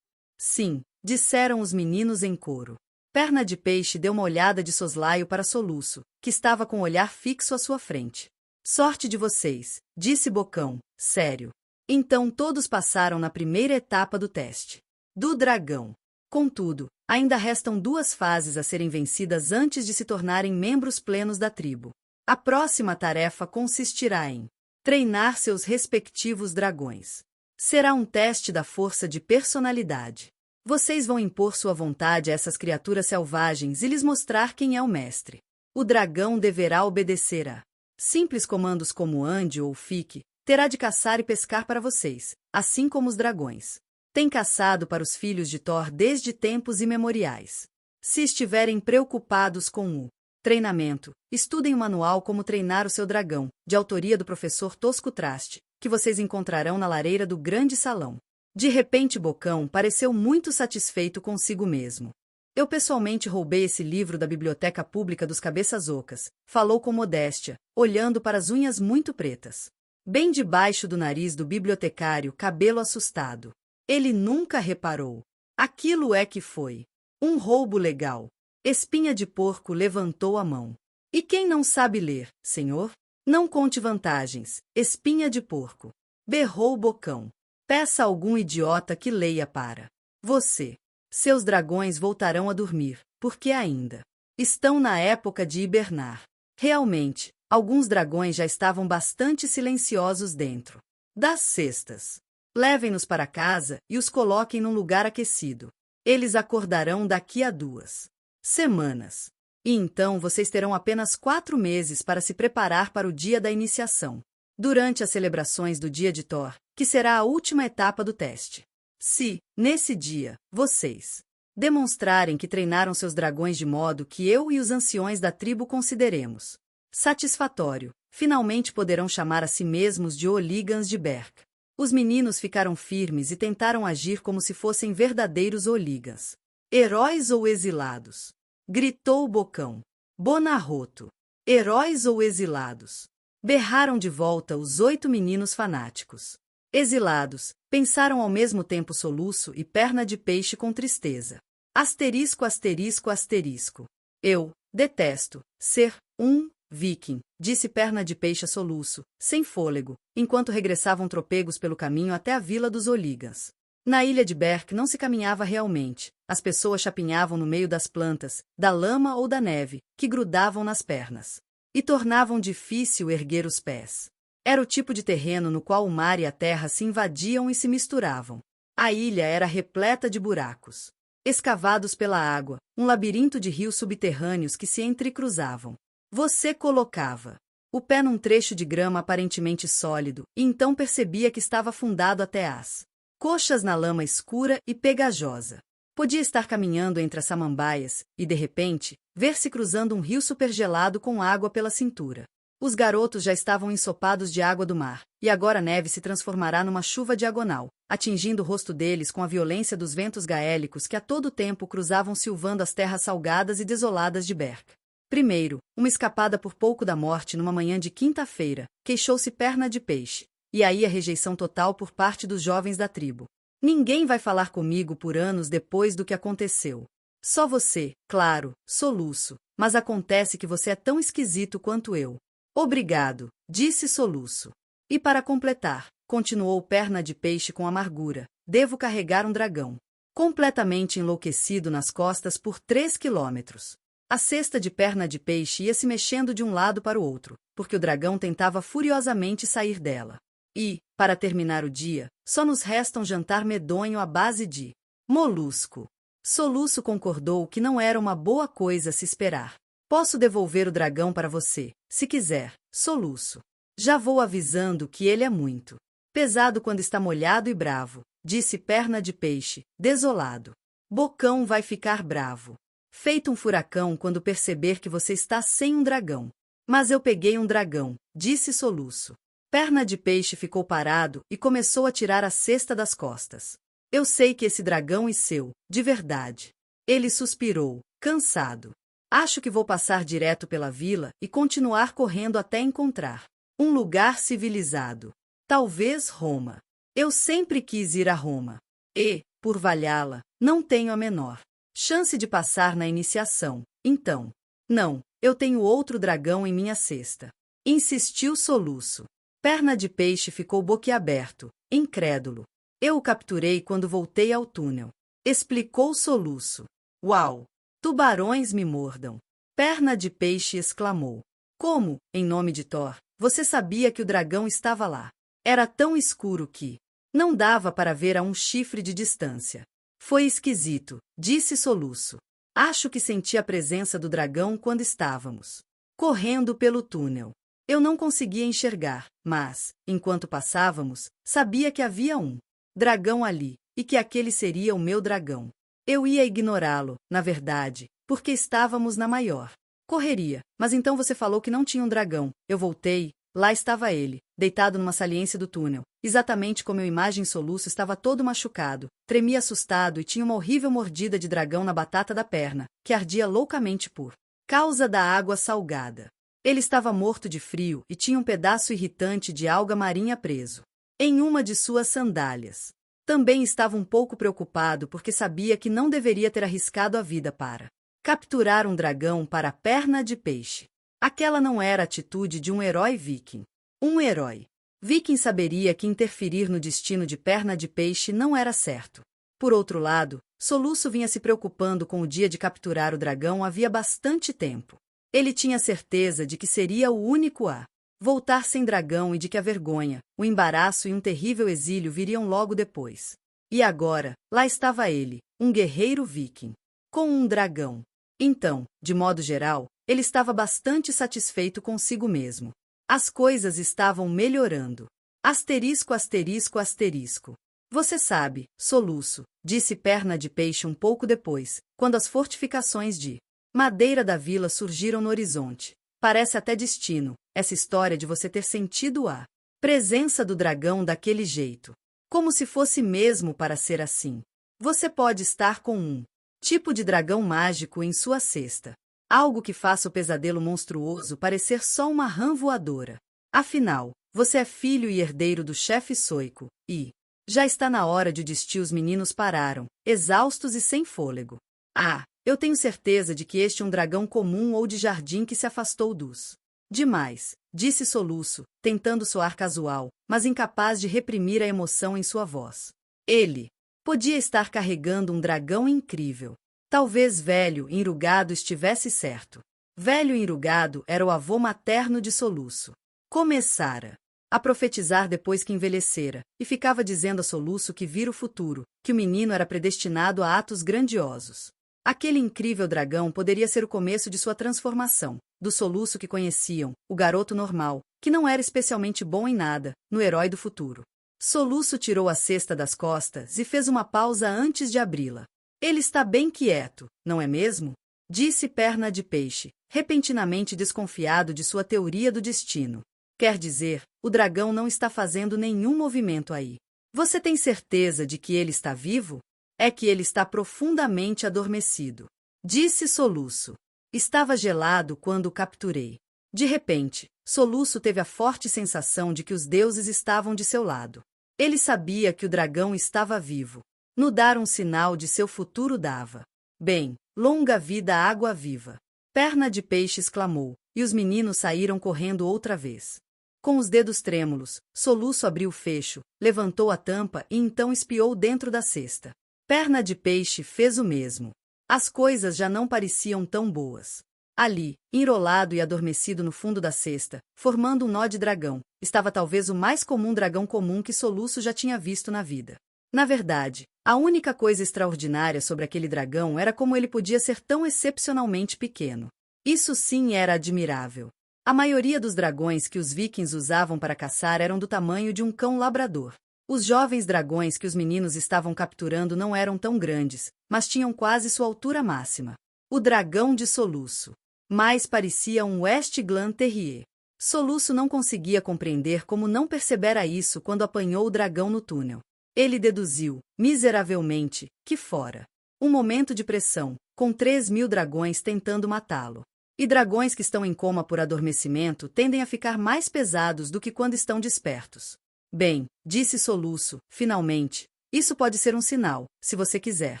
Sim, disseram os meninos em coro. Perna de Peixe deu uma olhada de soslaio para Soluço, que estava com o olhar fixo à sua frente. Sorte de vocês, disse Bocão, sério. Então todos passaram na primeira etapa do teste do dragão. Contudo, ainda restam 2 fases a serem vencidas antes de se tornarem membros plenos da tribo. A próxima tarefa consistirá em treinar seus respectivos dragões. Será um teste da força de personalidade. Vocês vão impor sua vontade a essas criaturas selvagens e lhes mostrar quem é o mestre. O dragão deverá obedecer a simples comandos como ande ou fique, terá de caçar e pescar para vocês, assim como os dragões. Tem caçado para os filhos de Thor desde tempos imemoriais. Se estiverem preocupados com o treinamento, estudem o manual Como Treinar o Seu Dragão, de autoria do professor Tosco Traste, que vocês encontrarão na lareira do grande salão. De repente Bocão pareceu muito satisfeito consigo mesmo. Eu pessoalmente roubei esse livro da Biblioteca Pública dos Cabeças Ocas, falou com modéstia, olhando para as unhas muito pretas. Bem debaixo do nariz do bibliotecário, cabelo assustado. Ele nunca reparou. Aquilo é que foi. Um roubo legal. Espinha de Porco levantou a mão. E quem não sabe ler, senhor? Não conte vantagens, Espinha de Porco. Berrou Bocão. Peça a algum idiota que leia para você. Seus dragões voltarão a dormir, porque ainda estão na época de hibernar. Realmente, alguns dragões já estavam bastante silenciosos dentro das cestas. Levem-nos para casa e os coloquem num lugar aquecido. Eles acordarão daqui a 2 semanas. E então vocês terão apenas 4 meses para se preparar para o dia da iniciação. Durante as celebrações do dia de Thor, que será a última etapa do teste. Se, nesse dia, vocês demonstrarem que treinaram seus dragões de modo que eu e os anciões da tribo consideremos satisfatório, finalmente poderão chamar a si mesmos de Oligans de Berk. Os meninos ficaram firmes e tentaram agir como se fossem verdadeiros Oligans. Heróis ou exilados? Gritou o Bocão. Bonarroto. Heróis ou exilados? Berraram de volta os 8 meninos fanáticos. Exilados, pensaram ao mesmo tempo Soluço e Perna de Peixe com tristeza. Asterisco, asterisco, asterisco. Eu detesto ser um viking, disse Perna de Peixe a Soluço, sem fôlego, enquanto regressavam tropegos pelo caminho até a vila dos Oligans. Na ilha de Berk não se caminhava realmente. As pessoas chapinhavam no meio das plantas, da lama ou da neve, que grudavam nas pernas e tornavam difícil erguer os pés. Era o tipo de terreno no qual o mar e a terra se invadiam e se misturavam. A ilha era repleta de buracos, escavados pela água, um labirinto de rios subterrâneos que se entrecruzavam. Você colocava o pé num trecho de grama aparentemente sólido, e então percebia que estava afundado até as coxas na lama escura e pegajosa. Podia estar caminhando entre as samambaias e, de repente, ver-se cruzando um rio supergelado com água pela cintura. Os garotos já estavam ensopados de água do mar, e agora a neve se transformará numa chuva diagonal, atingindo o rosto deles com a violência dos ventos gaélicos que a todo tempo cruzavam silvando as terras salgadas e desoladas de Berk. Primeiro, uma escapada por pouco da morte numa manhã de quinta-feira, queixou-se Perna de Peixe, e aí a rejeição total por parte dos jovens da tribo. Ninguém vai falar comigo por anos depois do que aconteceu. Só você, claro, Soluço, mas acontece que você é tão esquisito quanto eu. Obrigado, disse Soluço. E para completar, continuou Perna de Peixe com amargura, devo carregar um dragão. Completamente enlouquecido nas costas por 3 quilômetros. A cesta de Perna de Peixe ia se mexendo de um lado para o outro, porque o dragão tentava furiosamente sair dela. E, para terminar o dia, só nos resta um jantar medonho à base de molusco. Soluço concordou que não era uma boa coisa se esperar. Posso devolver o dragão para você, se quiser, Soluço. Já vou avisando que ele é muito pesado quando está molhado e bravo, disse Perna de Peixe, desolado. Bocão vai ficar bravo. Feito um furacão quando perceber que você está sem um dragão. Mas eu peguei um dragão, disse Soluço. Perna de Peixe ficou parado e começou a tirar a cesta das costas. Eu sei que esse dragão é seu, de verdade. Ele suspirou, cansado. Acho que vou passar direto pela vila e continuar correndo até encontrar um lugar civilizado. Talvez Roma. Eu sempre quis ir a Roma. E, por Valhalla, não tenho a menor chance de passar na iniciação. Então, não, eu tenho outro dragão em minha cesta. Insistiu Soluço. Perna de Peixe ficou boquiaberto, incrédulo. Eu o capturei quando voltei ao túnel. Explicou Soluço. Uau! Tubarões me mordam. Perna de Peixe exclamou. Como, em nome de Thor, você sabia que o dragão estava lá? Era tão escuro que não dava para ver a um chifre de distância. Foi esquisito, disse Soluço. Acho que senti a presença do dragão quando estávamos correndo pelo túnel. Eu não conseguia enxergar, mas, enquanto passávamos, sabia que havia um dragão ali, e que aquele seria o meu dragão. Eu ia ignorá-lo, na verdade, porque estávamos na maior correria. Mas então você falou que não tinha um dragão. Eu voltei, lá estava ele, deitado numa saliência do túnel. Exatamente como eu imagino, Soluço estava todo machucado, tremia assustado e tinha uma horrível mordida de dragão na batata da perna, que ardia loucamente por causa da água salgada. Ele estava morto de frio e tinha um pedaço irritante de alga marinha preso em uma de suas sandálias. Também estava um pouco preocupado porque sabia que não deveria ter arriscado a vida para capturar um dragão para a perna de peixe. Aquela não era a atitude de um herói viking. Um herói viking saberia que interferir no destino de perna de peixe não era certo. Por outro lado, Soluço vinha se preocupando com o dia de capturar o dragão havia bastante tempo. Ele tinha certeza de que seria o único a voltar sem dragão e de que a vergonha, o embaraço e um terrível exílio viriam logo depois. E agora, lá estava ele, um guerreiro viking, com um dragão. Então, de modo geral, ele estava bastante satisfeito consigo mesmo. As coisas estavam melhorando. Asterisco, asterisco, asterisco. Você sabe, Soluço, disse Perna de Peixe um pouco depois, quando as fortificações de madeira da vila surgiram no horizonte. Parece até destino, essa história de você ter sentido a presença do dragão daquele jeito. Como se fosse mesmo para ser assim. Você pode estar com um tipo de dragão mágico em sua cesta. Algo que faça o pesadelo monstruoso parecer só uma rã voadora. Afinal, você é filho e herdeiro do chefe Soico, e já está na hora de desistir. Os meninos pararam, exaustos e sem fôlego. Ah, eu tenho certeza de que este é um dragão comum ou de jardim que se afastou dos demais, disse Soluço, tentando soar casual, mas incapaz de reprimir a emoção em sua voz. Ele podia estar carregando um dragão incrível. Talvez Velho Enrugado estivesse certo. Velho Enrugado era o avô materno de Soluço. Começara a profetizar depois que envelhecera, e ficava dizendo a Soluço que vira o futuro, que o menino era predestinado a atos grandiosos. Aquele incrível dragão poderia ser o começo de sua transformação, do Soluço que conheciam, o garoto normal, que não era especialmente bom em nada, no herói do futuro. Soluço tirou a cesta das costas e fez uma pausa antes de abri-la. Ele está bem quieto, não é mesmo? Disse Perna de Peixe, repentinamente desconfiado de sua teoria do destino. Quer dizer, o dragão não está fazendo nenhum movimento aí. Você tem certeza de que ele está vivo? É que ele está profundamente adormecido. Disse Soluço. Estava gelado quando o capturei. De repente, Soluço teve a forte sensação de que os deuses estavam de seu lado. Ele sabia que o dragão estava vivo. No dar um sinal de seu futuro dava. Bem, longa vida à água viva. Perna de Peixe exclamou, e os meninos saíram correndo outra vez. Com os dedos trêmulos, Soluço abriu o fecho, levantou a tampa e então espiou dentro da cesta. Perna de Peixe fez o mesmo. As coisas já não pareciam tão boas. Ali, enrolado e adormecido no fundo da cesta, formando um nó de dragão, estava talvez o mais comum dragão comum que Soluço já tinha visto na vida. Na verdade, a única coisa extraordinária sobre aquele dragão era como ele podia ser tão excepcionalmente pequeno. Isso sim era admirável. A maioria dos dragões que os vikings usavam para caçar eram do tamanho de um cão labrador. Os jovens dragões que os meninos estavam capturando não eram tão grandes, mas tinham quase sua altura máxima. O dragão de Soluço. Mais parecia um Westglan Terrier. Soluço não conseguia compreender como não percebera isso quando apanhou o dragão no túnel. Ele deduziu, miseravelmente, que fora um momento de pressão, com 3.000 dragões tentando matá-lo. E dragões que estão em coma por adormecimento tendem a ficar mais pesados do que quando estão despertos. Bem, disse Soluço, finalmente, isso pode ser um sinal, se você quiser.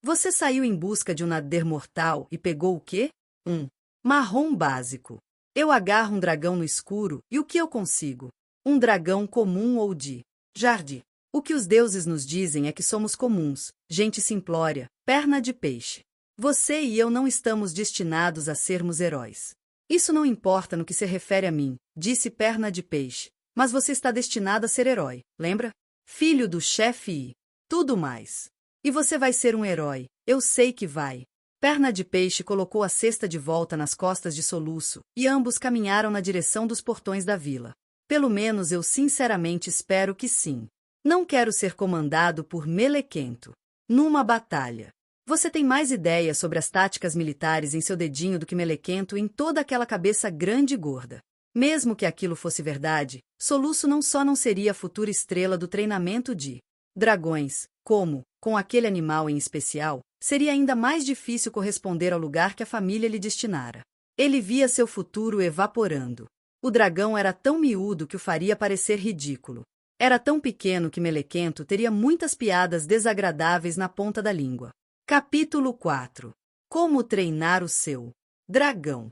Você saiu em busca de um nader mortal e pegou o quê? Um marrom básico. Eu agarro um dragão no escuro e o que eu consigo? Um dragão comum ou de jardim. O que os deuses nos dizem é que somos comuns, gente simplória, perna de peixe. Você e eu não estamos destinados a sermos heróis. Isso não importa no que se refere a mim, disse Perna de Peixe. Mas você está destinado a ser herói, lembra? Filho do chefe e tudo mais. E você vai ser um herói, eu sei que vai. Perna de Peixe colocou a cesta de volta nas costas de Soluço, e ambos caminharam na direção dos portões da vila. Pelo menos eu sinceramente espero que sim. Não quero ser comandado por Melequento. Numa batalha. Você tem mais ideia sobre as táticas militares em seu dedinho do que Melequento em toda aquela cabeça grande e gorda. Mesmo que aquilo fosse verdade, Soluço não só não seria a futura estrela do treinamento de dragões, como, com aquele animal em especial, seria ainda mais difícil corresponder ao lugar que a família lhe destinara. Ele via seu futuro evaporando. O dragão era tão miúdo que o faria parecer ridículo. Era tão pequeno que Melequento teria muitas piadas desagradáveis na ponta da língua. Capítulo 4. Como treinar o seu dragão.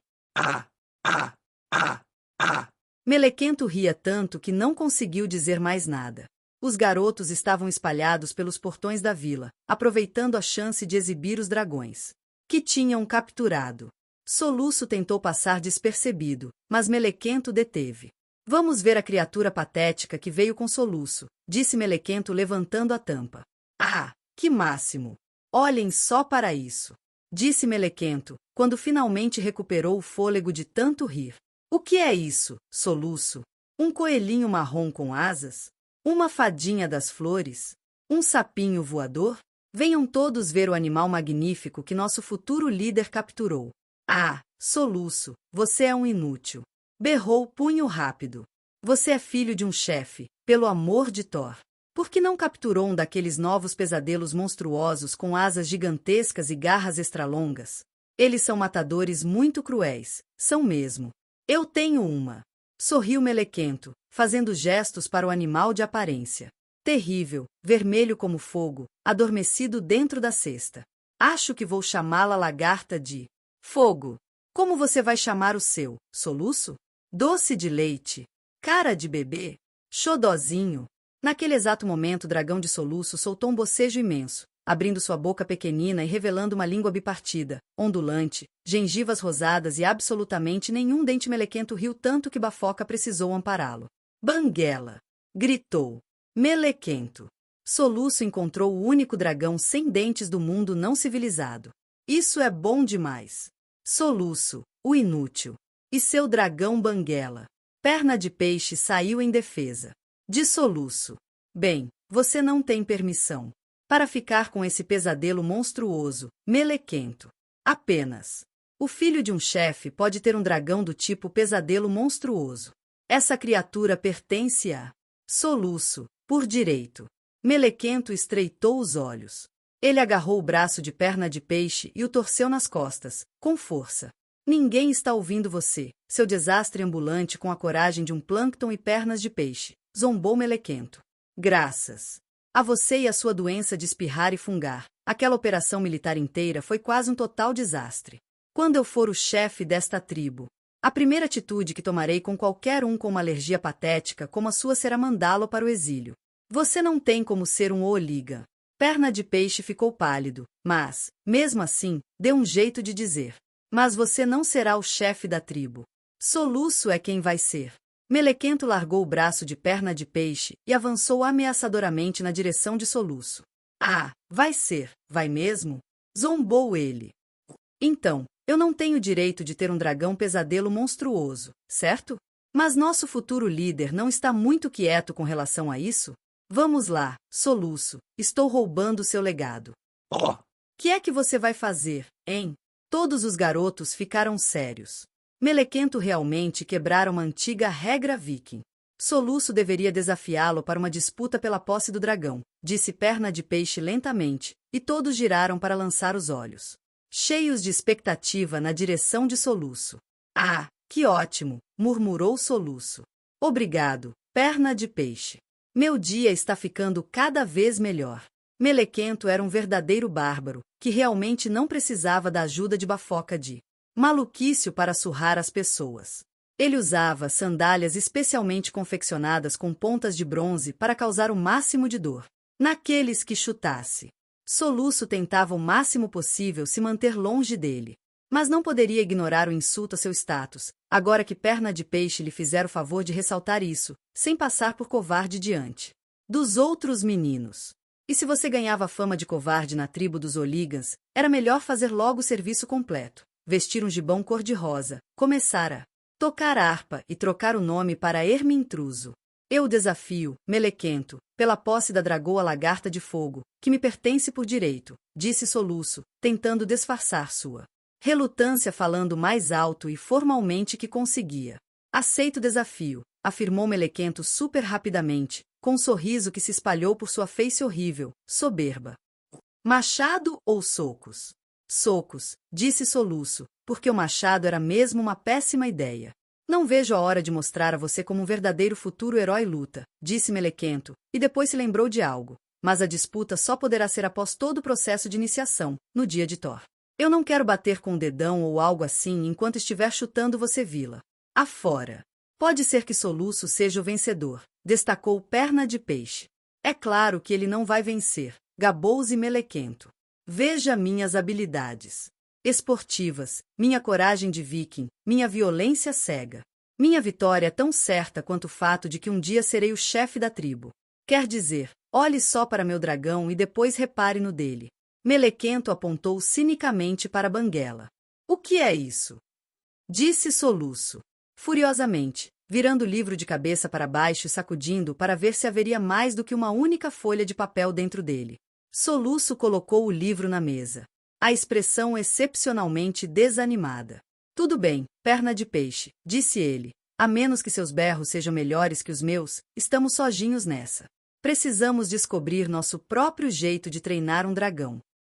Melequento ria tanto que não conseguiu dizer mais nada. Os garotos estavam espalhados pelos portões da vila, aproveitando a chance de exibir os dragões que tinham capturado. Soluço tentou passar despercebido, mas Melequento deteve. Vamos ver a criatura patética que veio com Soluço, disse Melequento levantando a tampa. Ah, que máximo! Olhem só para isso, disse Melequento, quando finalmente recuperou o fôlego de tanto rir. O que é isso, Soluço? Um coelhinho marrom com asas? Uma fadinha das flores? Um sapinho voador? Venham todos ver o animal magnífico que nosso futuro líder capturou. Ah, Soluço, você é um inútil. Berrou Punho Rápido. Você é filho de um chefe, pelo amor de Thor. Por que não capturou um daqueles novos pesadelos monstruosos com asas gigantescas e garras extralongas? Eles são matadores muito cruéis, são mesmo. Eu tenho uma. Sorriu Melequento, fazendo gestos para o animal de aparência terrível, vermelho como fogo, adormecido dentro da cesta. Acho que vou chamá-la lagarta de fogo. Como você vai chamar o seu, Soluço? Doce de leite? Cara de bebê? Xodozinho? Naquele exato momento, o dragão de Soluço soltou um bocejo imenso, abrindo sua boca pequenina e revelando uma língua bipartida, ondulante, gengivas rosadas e absolutamente nenhum dente. Melequento riu tanto que Bafoca precisou ampará-lo. Banguela! Gritou Melequento. Soluço encontrou o único dragão sem dentes do mundo não civilizado. Isso é bom demais. Soluço, o inútil. E seu dragão Banguela. Perna de Peixe saiu em defesa de Soluço. Bem, você não tem permissão para ficar com esse pesadelo monstruoso, Melequento. Apenas o filho de um chefe pode ter um dragão do tipo pesadelo monstruoso. Essa criatura pertence a Soluço, por direito. Melequento estreitou os olhos. Ele agarrou o braço de Perna de Peixe e o torceu nas costas, com força. Ninguém está ouvindo você, seu desastre ambulante com a coragem de um plâncton e pernas de peixe, zombou Melequento. Graças a você e a sua doença de espirrar e fungar, aquela operação militar inteira foi quase um total desastre. Quando eu for o chefe desta tribo, a primeira atitude que tomarei com qualquer um com uma alergia patética como a sua será mandá-lo para o exílio. Você não tem como ser um Ooligan. Perna de Peixe ficou pálido, mas, mesmo assim, deu um jeito de dizer. Mas você não será o chefe da tribo. Soluço é quem vai ser. Melequento largou o braço de Perna de Peixe e avançou ameaçadoramente na direção de Soluço. Ah, vai ser, vai mesmo? Zombou ele. Então, eu não tenho direito de ter um dragão pesadelo monstruoso, certo? Mas nosso futuro líder não está muito quieto com relação a isso? Vamos lá, Soluço, estou roubando seu legado. Oh, Que é que você vai fazer, hein? Todos os garotos ficaram sérios. Melequento realmente quebrara uma antiga regra viking. Soluço deveria desafiá-lo para uma disputa pela posse do dragão, disse Perna de Peixe lentamente, e todos giraram para lançar os olhos, cheios de expectativa na direção de Soluço. Ah, que ótimo, murmurou Soluço. Obrigado, Perna de Peixe. Meu dia está ficando cada vez melhor. Melequento era um verdadeiro bárbaro, que realmente não precisava da ajuda de Bafoca de maluquício para surrar as pessoas. Ele usava sandálias especialmente confeccionadas com pontas de bronze para causar o máximo de dor naqueles que chutasse. Soluço tentava o máximo possível se manter longe dele, mas não poderia ignorar o insulto a seu status, agora que Perna de Peixe lhe fizera o favor de ressaltar isso, sem passar por covarde diante dos outros meninos. E se você ganhava a fama de covarde na tribo dos Oligans, era melhor fazer logo o serviço completo, vestir um gibão cor-de-rosa, começar a tocar harpa e trocar o nome para Ermintruso. Eu desafio, Melequento, pela posse da dragoa lagarta de fogo, que me pertence por direito, disse Soluço, tentando disfarçar sua relutância falando mais alto e formalmente que conseguia. Aceito o desafio, afirmou Melequento super rapidamente, com um sorriso que se espalhou por sua face horrível, soberba. Machado ou socos? Socos, disse Soluço, porque o machado era mesmo uma péssima ideia. Não vejo a hora de mostrar a você como um verdadeiro futuro herói luta, disse Melequento, e depois se lembrou de algo. Mas a disputa só poderá ser após todo o processo de iniciação, no dia de Thor. Eu não quero bater com o dedão ou algo assim enquanto estiver chutando você vila. Afora. Pode ser que Soluço seja o vencedor, destacou Perna de Peixe. É claro que ele não vai vencer, gabou-se Melequento. Veja minhas habilidades esportivas, minha coragem de viking, minha violência cega. Minha vitória é tão certa quanto o fato de que um dia serei o chefe da tribo. Quer dizer, olhe só para meu dragão e depois repare no dele. Melequento apontou cinicamente para Banguela. O que é isso? Disse Soluço. Furiosamente, virando o livro de cabeça para baixo e sacudindo para ver se haveria mais do que uma única folha de papel dentro dele. Soluço colocou o livro na mesa. A expressão excepcionalmente desanimada. Tudo bem, Perna de Peixe, disse ele. A menos que seus berros sejam melhores que os meus, estamos sozinhos nessa. Precisamos descobrir nosso próprio jeito de treinar um dragão.